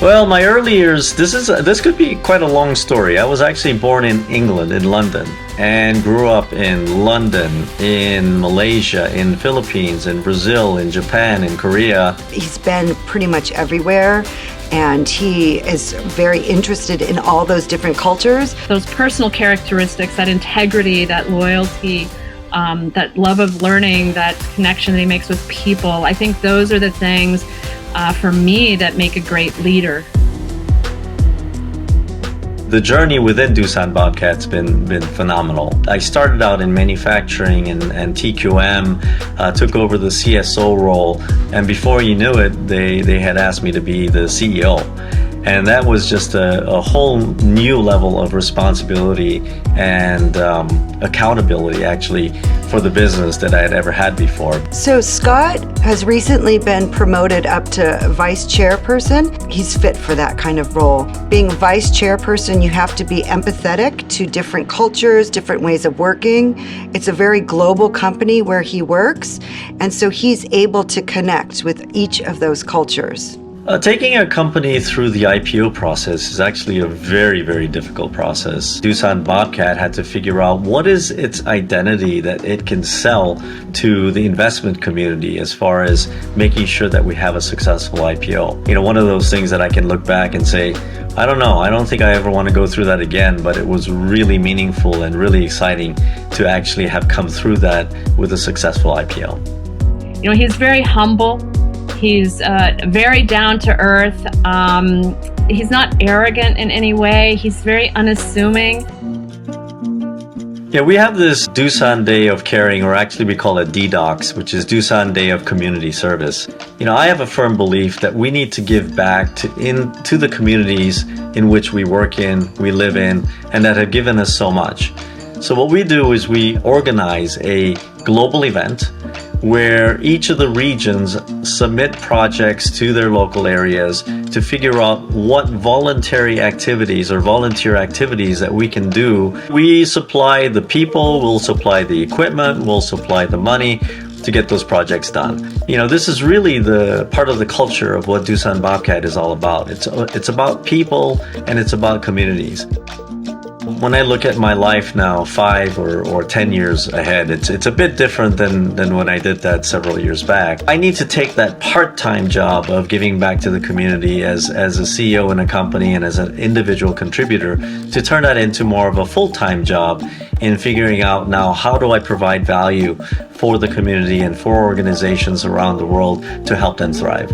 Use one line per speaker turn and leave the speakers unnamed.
Well, my early years, this could be quite a long story. I was actually born in England, in London, and grew up in London, in Malaysia, in Philippines, in Brazil, in Japan, in Korea.
He's been pretty much everywhere, and he is very interested in all those different cultures.
Those personal characteristics, that integrity, that loyalty, that love of learning, that connection that he makes with people, I think those are the things for me that make a great leader.
The journey within Doosan Bobcat's been phenomenal. I started out in manufacturing and TQM, took over the CSO role, and before you knew it, they had asked me to be the CEO. And that was just a whole new level of responsibility and accountability, actually, for the business that I had ever had before.
So Scott has recently been promoted up to vice chairperson. He's fit for that kind of role. Being vice chairperson, you have to be empathetic to different cultures, different ways of working. It's a very global company where he works, and so he's able to connect with each of those cultures.
Taking a company through the IPO process is actually a very, very difficult process. Doosan Bobcat had to figure out what is its identity that it can sell to the investment community as far as making sure that we have a successful IPO. You know, one of those things that I can look back and say, I don't know, I don't think I ever want to go through that again, but it was really meaningful and really exciting to actually have come through that with a successful IPO.
You know, he's very humble. He's very down to earth. He's not arrogant in any way. He's very unassuming.
Yeah, we have this Doosan Day of Caring, or actually we call it DDoCS, which is Doosan Day of Community Service. You know, I have a firm belief that we need to give back to the communities in which we work in, we live in, and that have given us so much. So what we do is we organize a global event where each of the regions submit projects to their local areas to figure out what voluntary activities or volunteer activities that we can do. We supply the people, we'll supply the equipment, we'll supply the money to get those projects done. You know, this is really the part of the culture of what Doosan Bobcat is all about. It's about people and it's about communities. When I look at my life now, 5 or 10 years ahead, it's a bit different than when I did that several years back. I need to take that part-time job of giving back to the community as a CEO in a company and as an individual contributor to turn that into more of a full-time job in figuring out now how do I provide value for the community and for organizations around the world to help them thrive.